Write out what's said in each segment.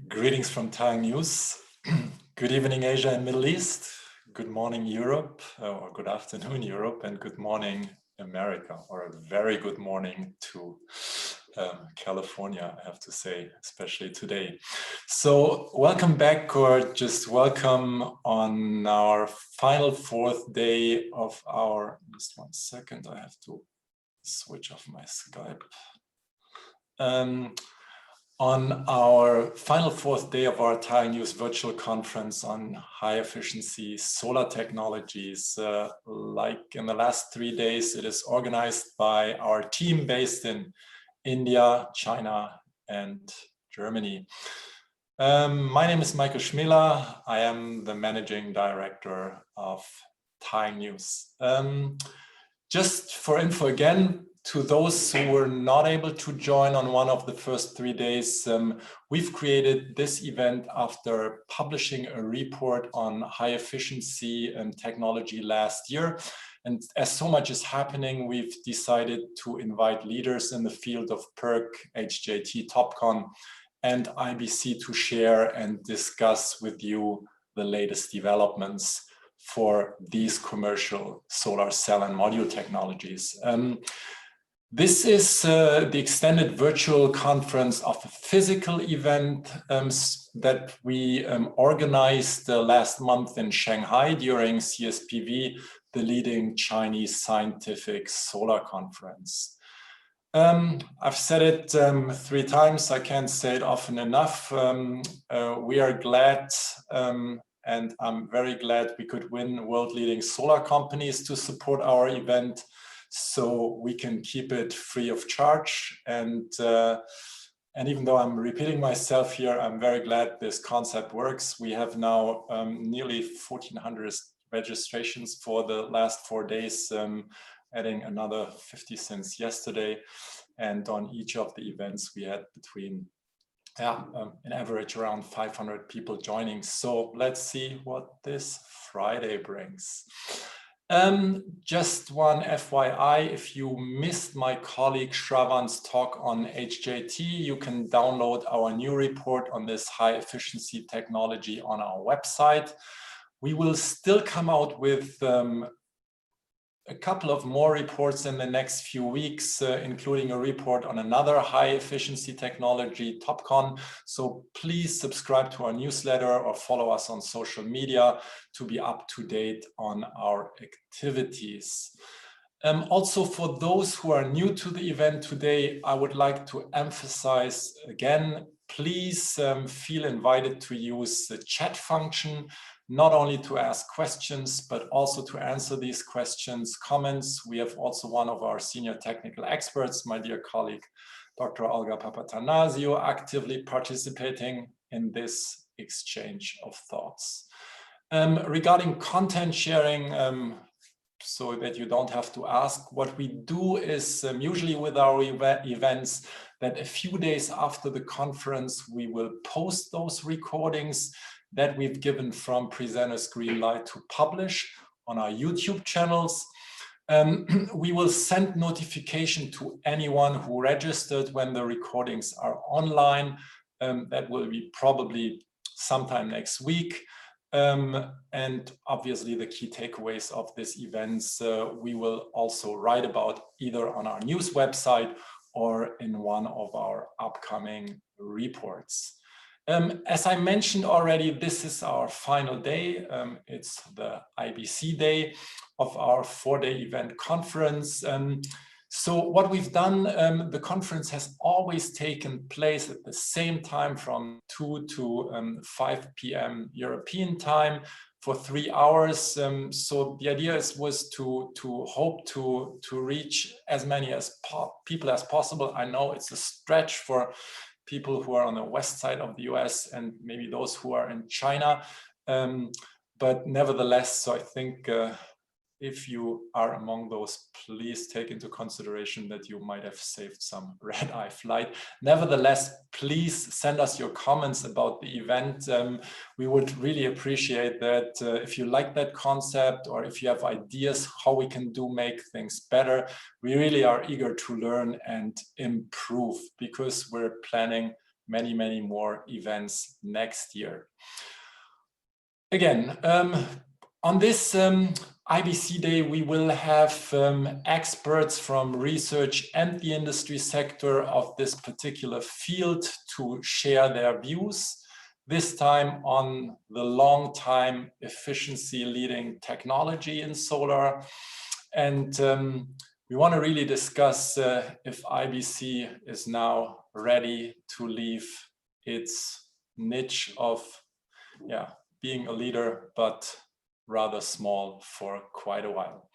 Greetings from TaiyangNews. Good evening, Asia and Middle East. Good morning, Europe, or good afternoon, Europe, and good morning, America, or a very good morning to California, I have to say, especially today. So welcome back, or just welcome on our final fourth day of our, just 1 second, I have to switch off my Skype. On our final fourth day of our TaiyangNews virtual conference on high efficiency solar technologies. Like in the last 3 days, it is organized by our team based in India, China, and Germany. My name is Michael Schmiller. I am the managing director of TaiyangNews. Just for info again, to those who were not able to join on one of the first 3 days, we've created this event after publishing a report on high efficiency technology last year. And as so much is happening, we've decided to invite leaders in the field of PERC, HJT, TopCon, and IBC to share and discuss with you the latest developments for these commercial solar cell and module technologies. This is the extended virtual conference of a physical event that we organized last month in Shanghai during CSPV, the leading Chinese scientific solar conference. I've said it 3 times, I can't say it often enough. We are glad, and I'm very glad we could win world-leading solar companies to support our event, so we can keep it free of charge. And even though I'm repeating myself here, I'm very glad this concept works. We have now nearly 1,400 registrations for the last 4 days, adding another 50 since yesterday. And on each of the events, we had between, an average around 500 people joining. So let's see what this Friday brings. Just one FYI, if you missed my colleague Shravan's talk on HJT, you can download our new report on this high efficiency technology on our website. We will still come out with a couple of more reports in the next few weeks, including a report on another high efficiency technology, TopCon. So please subscribe to our newsletter or follow us on social media to be up to date on our activities. Also, for those who are new to the event today, I would like to emphasize again, please feel invited to use the chat function, not only to ask questions, but also to answer these questions, comments. We have also one of our senior technical experts, my dear colleague, Dr. Olga Papatanasiou, actively participating in this exchange of thoughts. Regarding content sharing, so that you don't have to ask, what we do is usually with our events that a few days after the conference, we will post those recordings that we've given from presenters green light to publish on our YouTube channels. We will send notification to anyone who registered when the recordings are online. That will be probably sometime next week. And obviously the key takeaways of this events we will also write about either on our news website or in one of our upcoming reports. As I mentioned already, this is our final day. It's the IBC day of our 4-day event conference. So what we've done, the conference has always taken place at the same time from 2 to 5 p.m. European time for 3 hours. So the idea was to hope to reach as many people as possible. I know it's a stretch for people who are on the west side of the US and maybe those who are in China. But nevertheless, so I think if you are among those, please take into consideration that you might have saved some red-eye flight. Nevertheless, please send us your comments about the event. We would really appreciate that if you like that concept or if you have ideas how we can make things better. We really are eager to learn and improve because we're planning many, many more events next year. Again, on this IBC Day, we will have experts from research and the industry sector of this particular field to share their views, this time on the long time efficiency leading technology in solar. And we want to really discuss if IBC is now ready to leave its niche of being a leader, but rather small for quite a while.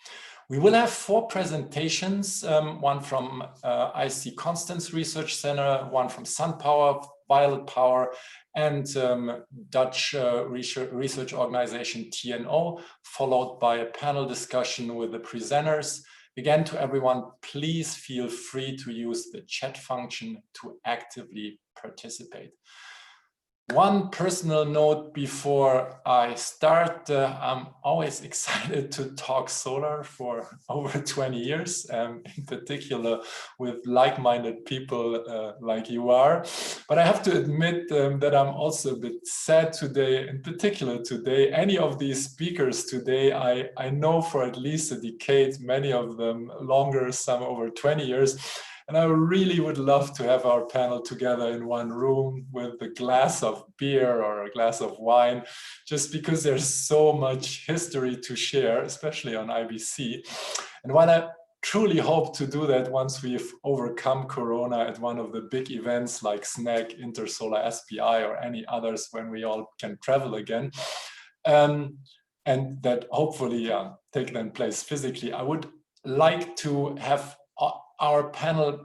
We will have 4 presentations, one from IC Konstanz Research Center, one from SunPower, Violet Power, and Dutch research organization TNO, followed by a panel discussion with the presenters. Again, to everyone, please feel free to use the chat function to actively participate. One personal note before I start, I'm always excited to talk solar for over 20 years, in particular with like-minded people like you are. But I have to admit that I'm also a bit sad today, in particular today. Any of these speakers today, I know for at least a decade, many of them longer, some over 20 years. And I really would love to have our panel together in one room with a glass of beer or a glass of wine, just because there's so much history to share, especially on IBC. And while I truly hope to do that once we've overcome Corona at one of the big events like SNEC, Intersolar, SPI, or any others when we all can travel again, and that hopefully take then place physically, I would like to have our panel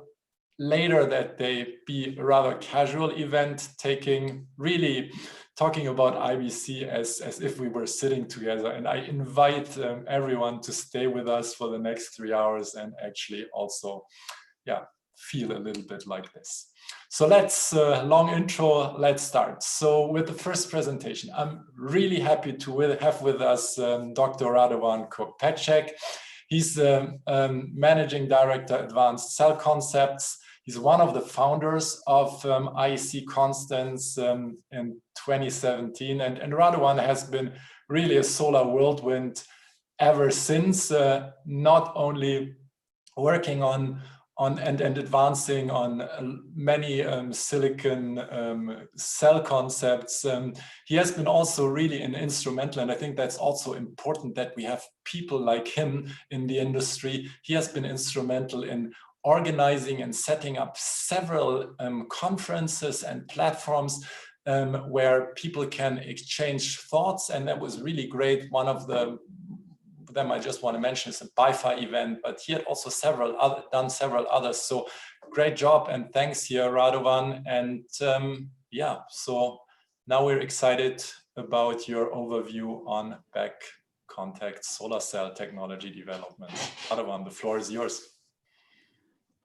later that day be a rather casual event, really talking about IBC as if we were sitting together. And I invite everyone to stay with us for the next 3 hours and actually also, feel a little bit like this. So let's, long intro, let's start. So with the first presentation, I'm really happy to have with us Dr.Radovan Kopecek. He's Managing Director, Advanced Cell Concepts. He's one of the founders of IC Konstanz in 2017. And Radovan has been really a solar whirlwind ever since, not only working on and advancing on many silicon cell concepts. He has been also really an instrumental, and I think that's also important that we have people like him in the industry. He has been instrumental in organizing and setting up several conferences and platforms where people can exchange thoughts, and that was really great. One of them I just want to mention is a BiFi event, but he had also done several others. So great job and thanks here, Radovan. And so now we're excited about your overview on back contact solar cell technology development. Radovan, the floor is yours.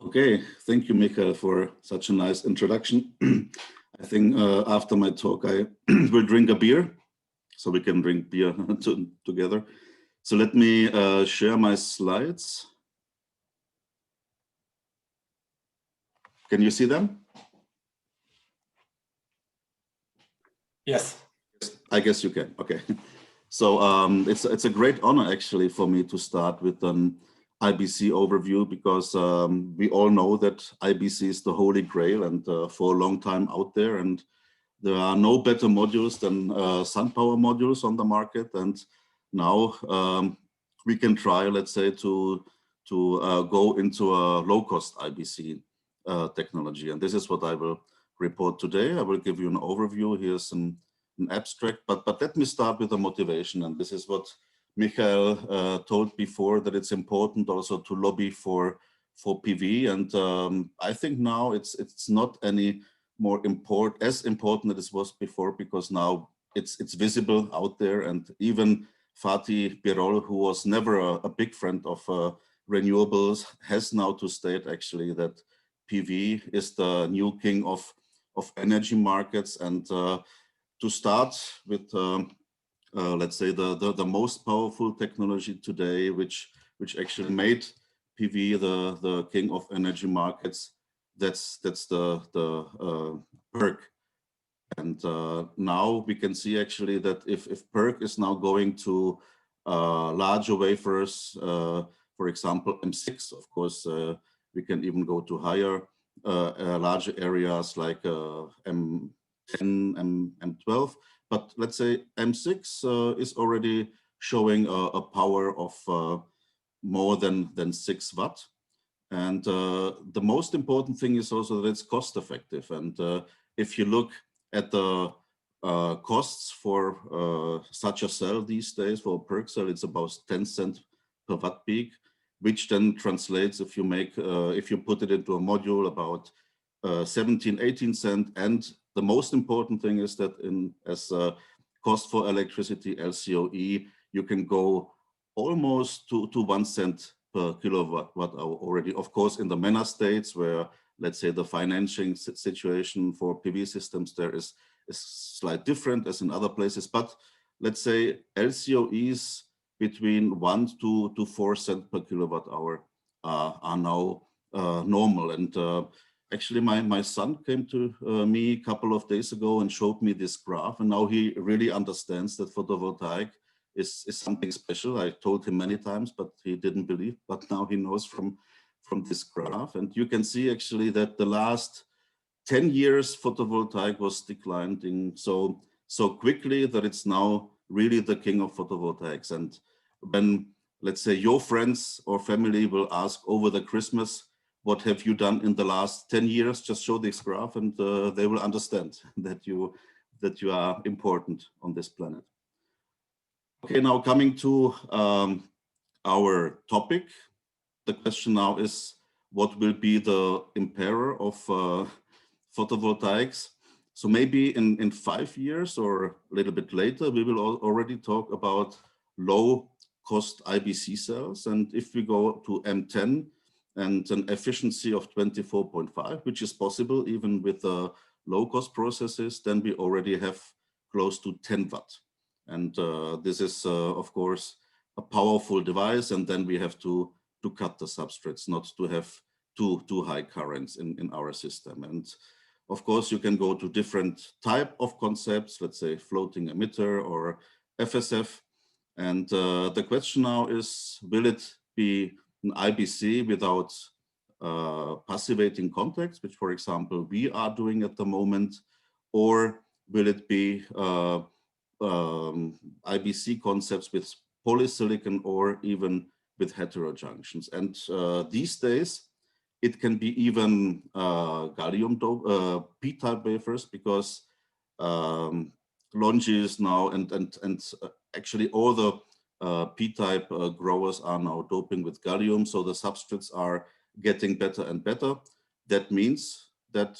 Okay, thank you, Michael, for such a nice introduction. I think after my talk, I will drink a beer, so we can drink beer together. So let me share my slides. Can you see them? Yes. I guess you can. Okay. So it's a great honor actually for me to start with an IBC overview, because we all know that IBC is the holy grail and for a long time out there, and there are no better modules than SunPower modules on the market. And now we can try, let's say, to go into a low-cost IBC technology. And this is what I will report today. I will give you an overview. Here's an abstract, but let me start with the motivation. And this is what Michael told before, that it's important also to lobby for PV. And I think now it's not any more as important as it was before, because now it's visible out there. And even Fatih Birol, who was never a big friend of renewables, has now to state actually that PV is the new king of energy markets. And to start with, let's say the most powerful technology today, which actually made PV the king of energy markets, that's the PERC. And now we can see actually that if PERC is now going to larger wafers, for example, M6, of course, we can even go to higher, larger areas like M10, M12. But let's say M6 is already showing a power of more than 6 watt. And the most important thing is also that it's cost effective. And if you look at the costs for such a cell these days, for a PERC cell, it's about 10 cents per watt peak, which then translates, if you put it into a module, about 17, 18 cents. And the most important thing is that as a cost for electricity, LCOE, you can go almost to 1 cent per kilowatt hour already. Of course, in the MENA states, where let's say the financing situation for PV systems there is slightly different as in other places, but let's say LCOEs between 1 to 4 cents per kilowatt hour are now normal. And actually, my son came to me a couple of days ago and showed me this graph, and now he really understands that photovoltaic is something special. I told him many times, but he didn't believe. But now he knows from this graph, and you can see actually that the last 10 years photovoltaic was declining so quickly that it's now really the king of photovoltaics. And when, let's say, your friends or family will ask over the Christmas, what have you done in the last 10 years? Just show this graph, and they will understand that you are important on this planet. Okay, now coming to our topic. The question now is, what will be the emperor of photovoltaics? So maybe in 5 years or a little bit later, we will already talk about low cost IBC cells. And if we go to M10 and an efficiency of 24.5, which is possible even with low cost processes, then we already have close to 10 watt. And this is, of course, a powerful device. And then we have to cut the substrates, not to have too high currents in our system. And of course, you can go to different type of concepts, let's say floating emitter or FSF. And the question now is, will it be an IBC without passivating contacts, which, for example, we are doing at the moment, or will it be IBC concepts with polysilicon or even with heterojunctions? And these days, it can be even gallium P-type wafers, because Longi now and actually all the P-type growers are now doping with gallium, so the substrates are getting better and better. That means that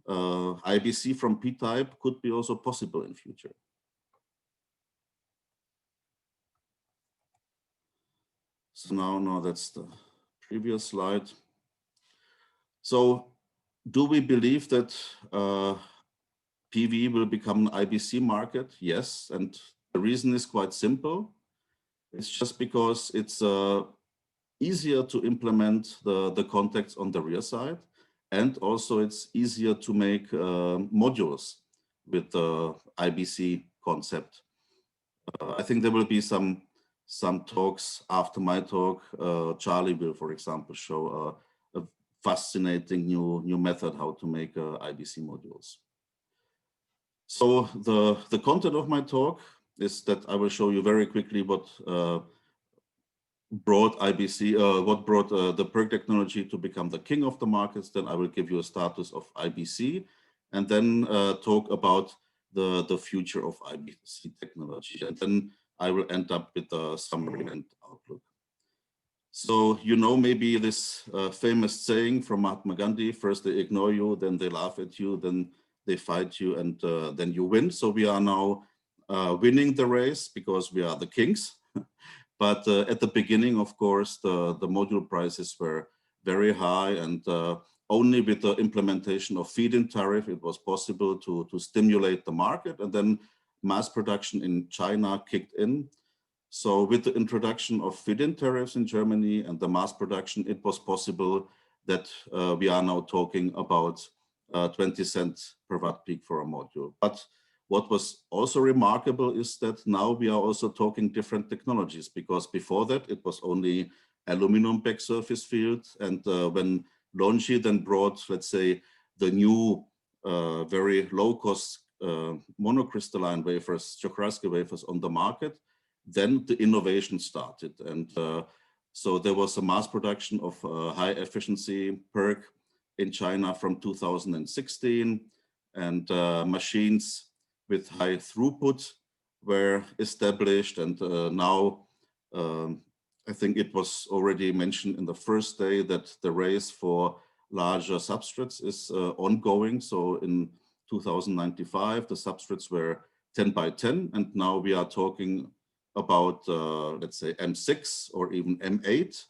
IBC from P-type could be also possible in future. So now that's the previous slide. So do we believe that PV will become an IBC market? Yes, and the reason is quite simple. It's just because it's easier to implement the contacts on the rear side, and also it's easier to make modules with the IBC concept. I think there will be some talks after my talk. Charlie will, for example, show a fascinating new method how to make IBC modules. So the content of my talk is that I will show you very quickly what brought IBC, what brought the PERC technology to become the king of the markets. Then I will give you a status of IBC, and then talk about the future of IBC technology. And then I will end up with a summary and outlook. So you know maybe this famous saying from Mahatma Gandhi: first they ignore you, then they laugh at you, then they fight you, and then you win. So we are now winning the race because we are the kings. But at the beginning, of course, the module prices were very high, and only with the implementation of feed-in tariff, it was possible to stimulate the market, and then mass production in China kicked in. So with the introduction of feed-in tariffs in Germany and the mass production, it was possible that we are now talking about 20 cents per watt peak for a module. But what was also remarkable is that now we are also talking different technologies, because before that it was only aluminum back surface field. And when LONGi then brought, let's say, the new very low cost monocrystalline wafers, Czochralski wafers on the market, then the innovation started. And so there was a mass production of high efficiency PERC in China from 2016, and machines with high throughput were established. And now I think it was already mentioned in the first day that the race for larger substrates is ongoing. So in 2095, the substrates were 10 by 10, and now we are talking about, let's say, M6 or even M8.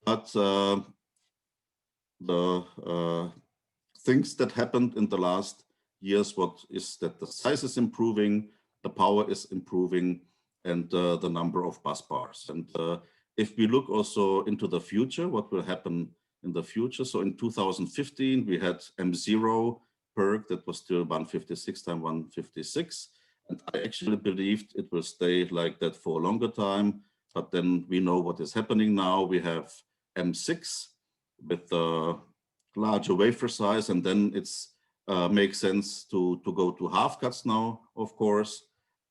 But the things that happened in the last years, what is that the size is improving, the power is improving, and the number of bus bars. And if we look also into the future, what will happen in the future? So in 2015, we had M0 PERC that was still 156 times 156. And I actually believed it will stay like that for a longer time. But then we know what is happening now. We have M6 with the larger wafer size, and then it's makes sense to go to half cuts now, of course.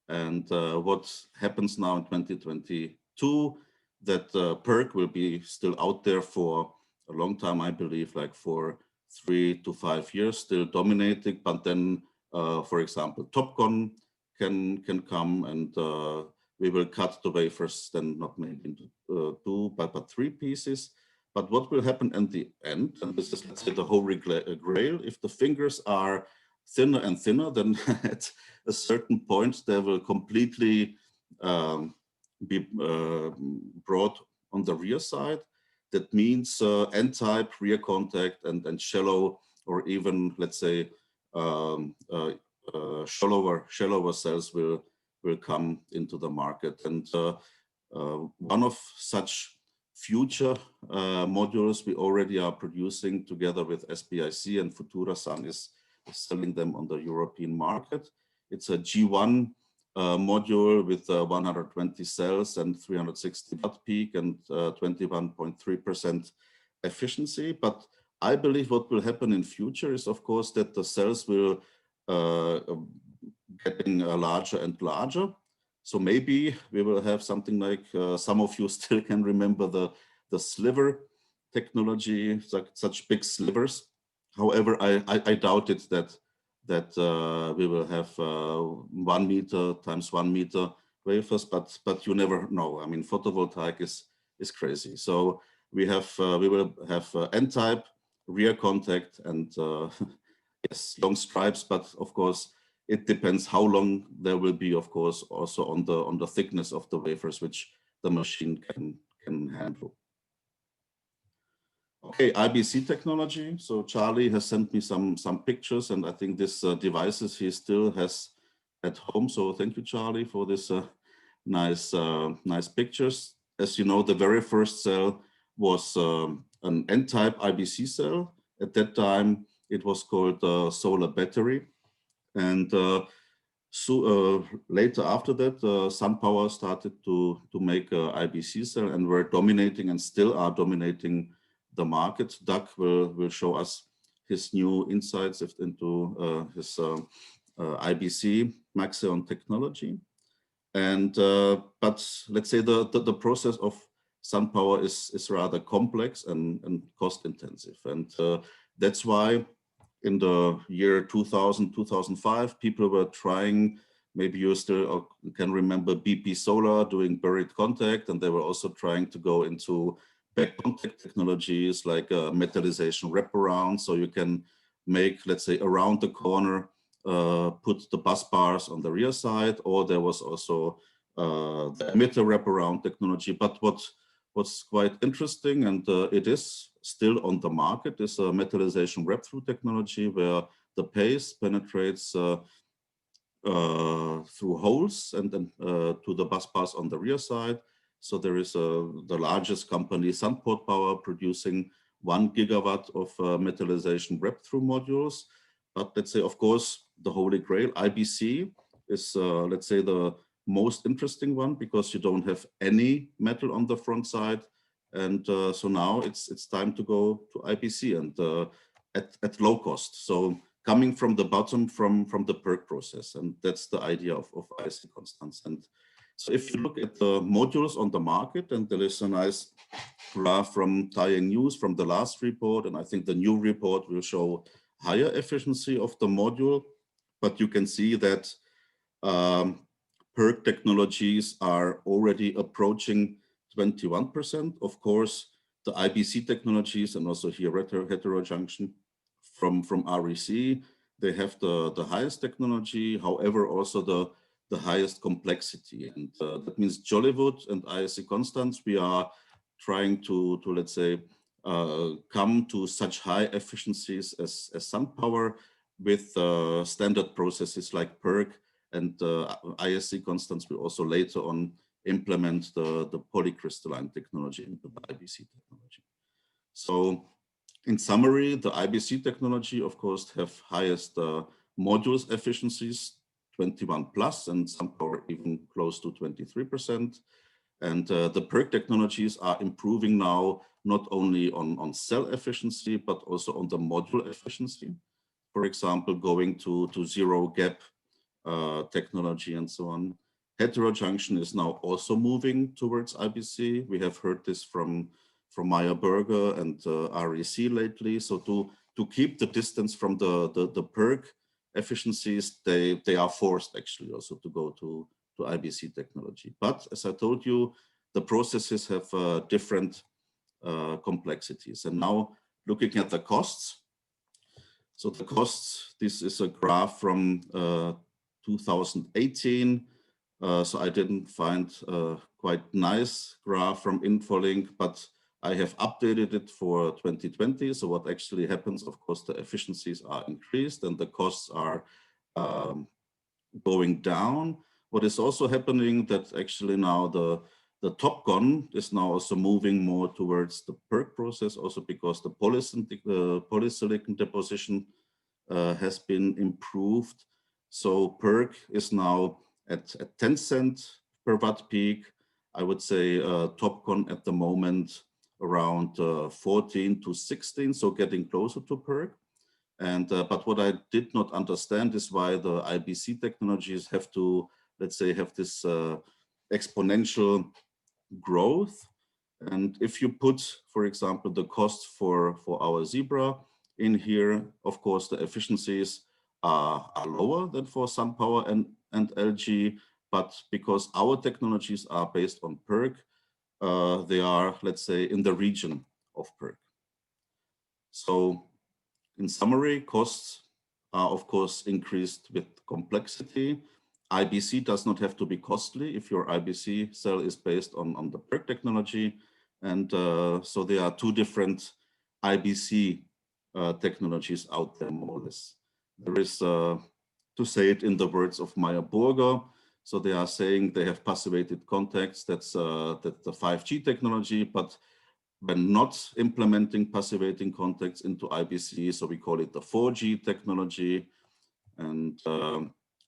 And what happens now in 2022, that PERC will be still out there for a long time, I believe, like for 3 to 5 years, still dominating. But then, for example, TOPCon can come, and we will cut the wafers then not maybe into 2 but 3 pieces. But what will happen in the end, and this is, let's say, the holy grail, if the fingers are thinner and thinner, then at a certain point they will completely be brought on the rear side. That means N-type rear contact and shallow, or even, let's say, shallower cells will come into the market. And one of such future modules we already are producing together with SPIC and Futurasan is selling them on the European market. It's a G1 module with 120 cells and 360 watt peak and 21.3% efficiency. But I believe what will happen in future is, of course, that the cells will getting larger and larger. So maybe we will have something like, some of you still can remember the sliver technology, like such big slivers. However, I doubt it that we will have 1 meter times 1 meter wafers, but you never know. I mean, photovoltaic is crazy. So we will have N-type rear contact and yes, long stripes, but of course it depends how long there will be, of course, also on the thickness of the wafers which the machine can handle. Okay, IBC technology. So Charlie has sent me some pictures, and I think this devices he still has at home. So thank you, Charlie, for this nice pictures. As you know, the very first cell was an N-type IBC cell. At that time, it was called solar battery. And so later after that, SunPower started to make a IBC cell and were dominating and still are dominating the market. Doug will show us his new insights into his IBC Maxeon technology. And but let's say the process of SunPower is rather complex and cost intensive. And that's why in the year 2000, 2005, people were trying, maybe you still can remember BP Solar doing buried contact, and they were also trying to go into back contact technologies like metallization wraparound. So you can make, let's say, around the corner, put the bus bars on the rear side, or there was also the emitter wraparound technology. But what's quite interesting, and it is still on the market, is a metallization wrap-through technology where the paste penetrates through holes and then to the bus bars on the rear side. So there is the largest company, Sunport Power, producing 1 gigawatt of metallization wrap-through modules. But let's say, of course, the holy grail, IBC, is, let's say, the most interesting one because you don't have any metal on the front side. And so now it's time to go to IBC and at low cost. So coming from the bottom, from the PERC process. And that's the idea of ISC Konstanz. And so if you look at the modules on the market, and there is a nice graph from TaiyangNews from the last report, and I think the new report will show higher efficiency of the module, but you can see that PERC technologies are already approaching 21%. Of course, the IBC technologies and also here heterojunction from REC, they have the highest technology, however, also the highest complexity. And that means Jollywood and ISC Konstanz, we are trying to let's say, come to such high efficiencies as SunPower with standard processes like PERC, and ISC Konstanz will also later on implement the polycrystalline technology into the IBC technology. So in summary, the IBC technology, of course, have highest modules efficiencies, 21 plus, and SunPower even close to 23%. And the PERC technologies are improving now, not only on cell efficiency, but also on the module efficiency. For example, going to zero gap technology and so on. Heterojunction is now also moving towards IBC. We have heard this from Meyer Burger and REC lately. So to keep the distance from the PERC efficiencies, they are forced actually also to go to IBC technology. But as I told you, the processes have different complexities. And now looking at the costs. So the costs, this is a graph from 2018. So I didn't find a quite nice graph from Infolink, but I have updated it for 2020. So what actually happens, of course, the efficiencies are increased and the costs are going down. What is also happening that actually now the top gun is now also moving more towards the PERC process, also because the polysilicon deposition has been improved. So PERC is now at 10 cents per watt peak. I would say TopCon at the moment around 14 to 16, so getting closer to PERC. And but what I did not understand is why the IBC technologies have to, let's say, have this exponential growth. And if you put, for example, the cost for our Zebra in here, of course, the efficiencies are lower than for SunPower and LG, but because our technologies are based on PERC, they are, let's say, in the region of PERC. So in summary, costs are, of course, increased with complexity. IBC does not have to be costly if your IBC cell is based on the PERC technology. And so there are two different IBC technologies out there, more or less. There is, to say it in the words of Meyer Burger, so they are saying they have passivated contacts, that's the 5G technology, but when not implementing passivating contacts into IBC, so we call it the 4G technology. And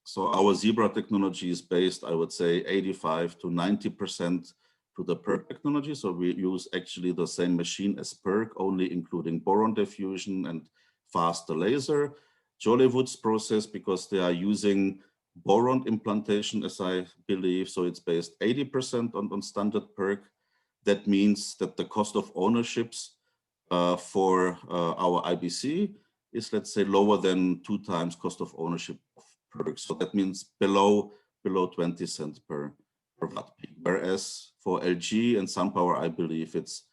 so our Zebra technology is based, I would say, 85 to 90% to the PERC technology. So we use actually the same machine as PERC, only including boron diffusion and faster laser. Jollywood's process, because they are using boron implantation, as I believe, so it's based 80% on standard PERC. That means that the cost of ownerships for our IBC is, let's say, lower than 2 times cost of ownership of PERC. So that means below 20 cents per watt peak. Whereas for LG and SunPower, I believe it's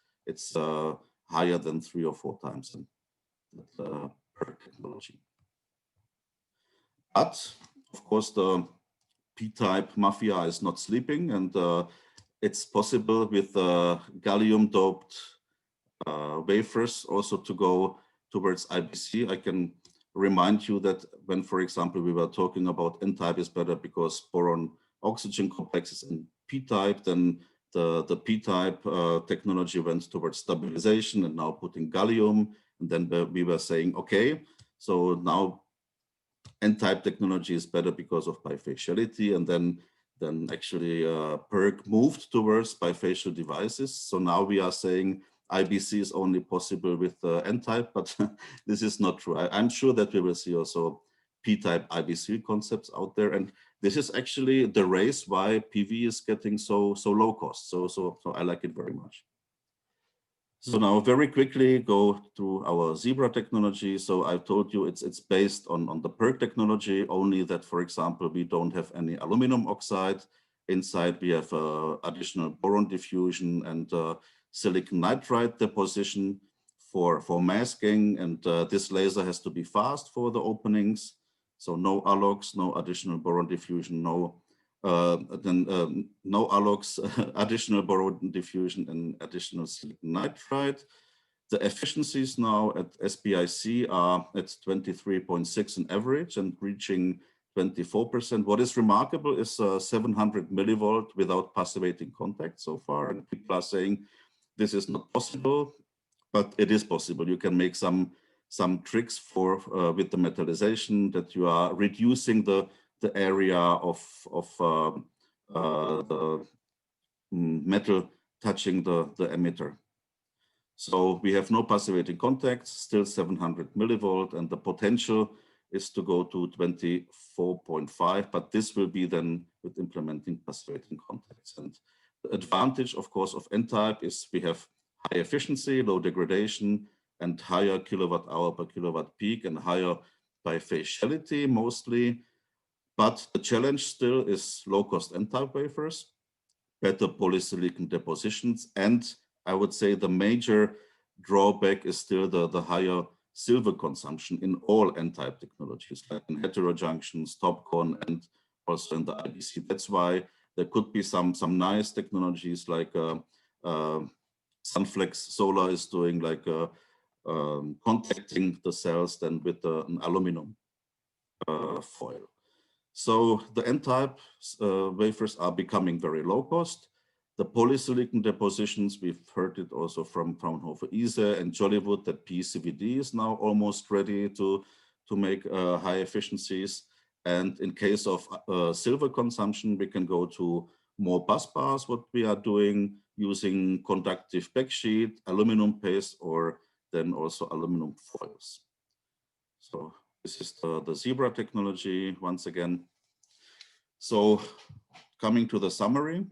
higher than 3 or 4 times the PERC technology. But of course, the P-type mafia is not sleeping, and it's possible with gallium-doped wafers also to go towards IBC. I can remind you that when, for example, we were talking about N-type is better because boron-oxygen complexes in P-type, then the P-type technology went towards stabilization and now putting gallium. And then we were saying, okay, so now N-type technology is better because of bifaciality. And then actually PERC moved towards bifacial devices. So now we are saying IBC is only possible with N-type, but this is not true. I'm sure that we will see also P-type IBC concepts out there. And this is actually the race why PV is getting so low cost. So I like it very much. So now very quickly go through our Zebra technology. So I told you it's based on the PERC technology, only that, for example, we don't have any aluminum oxide. Inside we have additional boron diffusion and silicon nitride deposition for masking. And this laser has to be fast for the openings. So no ALOX, no additional boron diffusion, no ALOX, additional boron diffusion, and additional silicon nitride. The efficiencies now at SPIC are at 23.6 on average and reaching 24%. What is remarkable is 700 millivolt without passivating contact so far. And people are saying this is not possible, but it is possible. You can make some tricks for with the metallization that you are reducing the area of the metal touching the emitter. So we have no passivating contacts, still 700 millivolt, and the potential is to go to 24.5, but this will be then with implementing passivating contacts. And the advantage, of course, of N-type is we have high efficiency, low degradation, and higher kilowatt hour per kilowatt peak and higher bifaciality mostly. But the challenge still is low-cost N-type wafers, better polysilicon depositions, and I would say the major drawback is still the higher silver consumption in all N-type technologies, like in heterojunctions, TOPCon, and also in the IBC. That's why there could be some nice technologies like Sunflex Solar is doing, like contacting the cells then with an aluminum foil. So the N-type wafers are becoming very low cost. The polysilicon depositions, we've heard it also from Fraunhofer ISE and Jollywood that PECVD is now almost ready to make high efficiencies. And in case of silver consumption, we can go to more bus bars, what we are doing using conductive backsheet, aluminum paste, or then also aluminum foils. So this is the Zebra technology once again. So coming to the summary,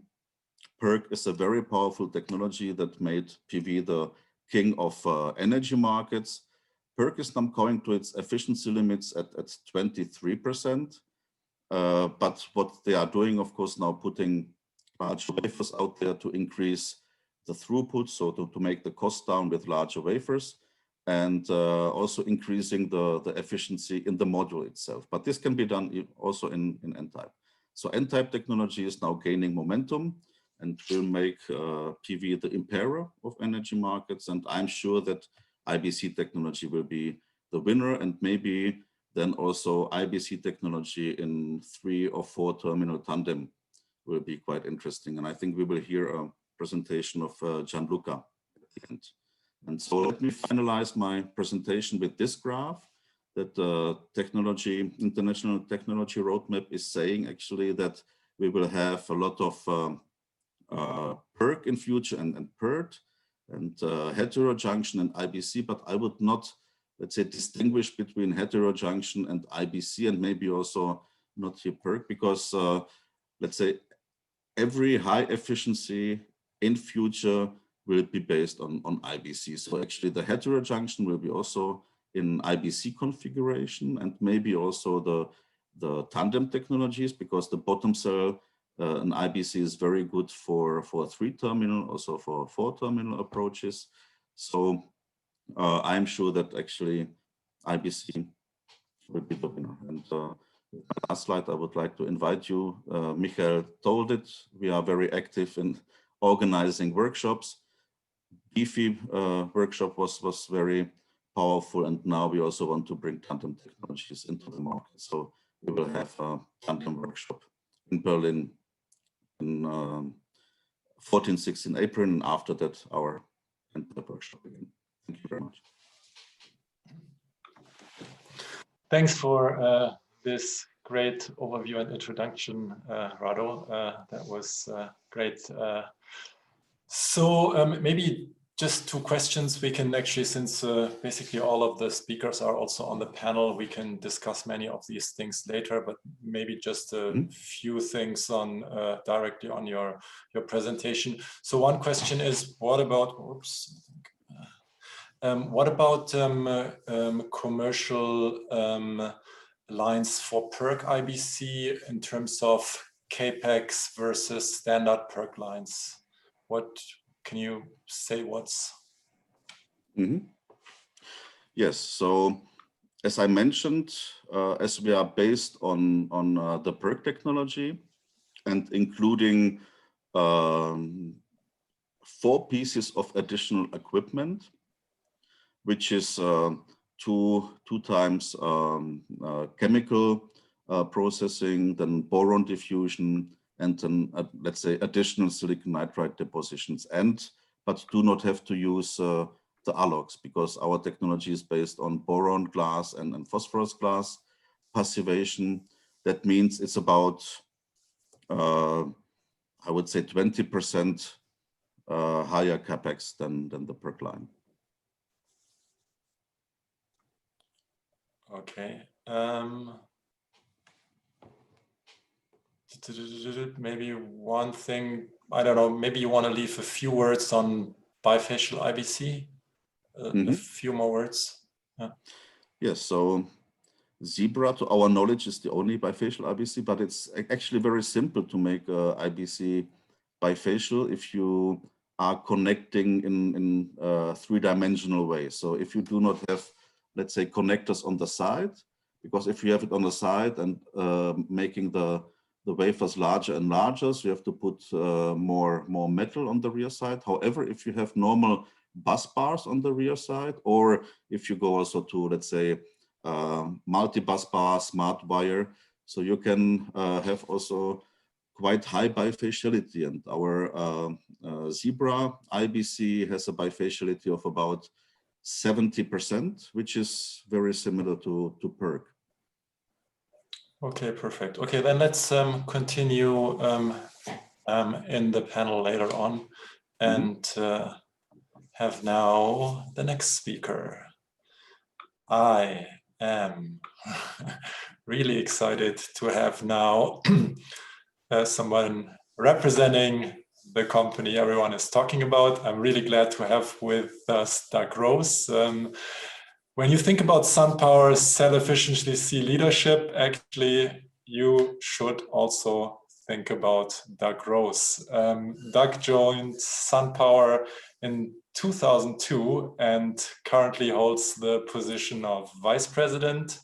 PERC is a very powerful technology that made PV the king of energy markets. PERC is now going to its efficiency limits at 23%. But what they are doing, of course, now putting large wafers out there to increase the throughput, so to make the cost down with larger wafers, and also increasing the efficiency in the module itself. But this can be done also in N-type. So N-type technology is now gaining momentum and will make PV the emperor of energy markets. And I'm sure that IBC technology will be the winner, and maybe then also IBC technology in 3 or 4 terminal tandem will be quite interesting. And I think we will hear a presentation of Gianluca at the end. And so let me finalize my presentation with this graph that the International Technology Roadmap is saying actually that we will have a lot of PERC in future and PERT and heterojunction and IBC, but I would not, let's say, distinguish between heterojunction and IBC, and maybe also not here PERC, because let's say every high efficiency in future will be based on IBC. So actually the heterojunction will be also in IBC configuration, and maybe also the tandem technologies, because the bottom cell an IBC is very good for 3-terminal, also for 4-terminal approaches. So I'm sure that actually IBC will be the winner. And last slide, I would like to invite you. Michael told it, we are very active in organizing workshops. BEFI workshop was very powerful, and now we also want to bring tandem technologies into the market. So we will have a tandem workshop in Berlin 14, 16 April, and after that, our workshop again. Thank you very much. Thanks for this great overview and introduction, Rado. That was great. So maybe just two questions we can actually, since basically all of the speakers are also on the panel, we can discuss many of these things later, but maybe just a few things on directly on your presentation. So one question is, what about, commercial lines for PERC IBC in terms of CAPEX versus standard PERC lines? What can you say? What's? Yes. So as I mentioned, as we are based on the PERC technology and including 4 pieces of additional equipment, which is two times chemical processing, then boron diffusion, and then let's say additional silicon nitride depositions, but do not have to use the alloys, because our technology is based on boron glass and phosphorus glass passivation. That means it's about I would say 20% higher capex than the PERC line. Okay. Maybe one thing, I don't know, maybe you want to leave a few words on bifacial IBC, a few more words. Yeah. Yes, so Zebra, to our knowledge, is the only bifacial IBC, but it's actually very simple to make IBC bifacial if you are connecting in a 3-dimensional way. So if you do not have, let's say, connectors on the side, because if you have it on the side and making the wafers larger and larger, so you have to put more metal on the rear side. However, if you have normal bus bars on the rear side, or if you go also to, let's say, multi-bus bar, smart wire, so you can have also quite high bifaciality. And our Zebra IBC has a bifaciality of about 70%, which is very similar to PERC. Okay, perfect. Okay, then let's continue in the panel later on, and have now the next speaker. I am really excited to have now someone representing the company everyone is talking about. I'm really glad to have with us Doug Rose. When you think about SunPower cell efficiency leadership, actually, you should also think about Doug Rose. Doug joined SunPower in 2002 and currently holds the position of Vice President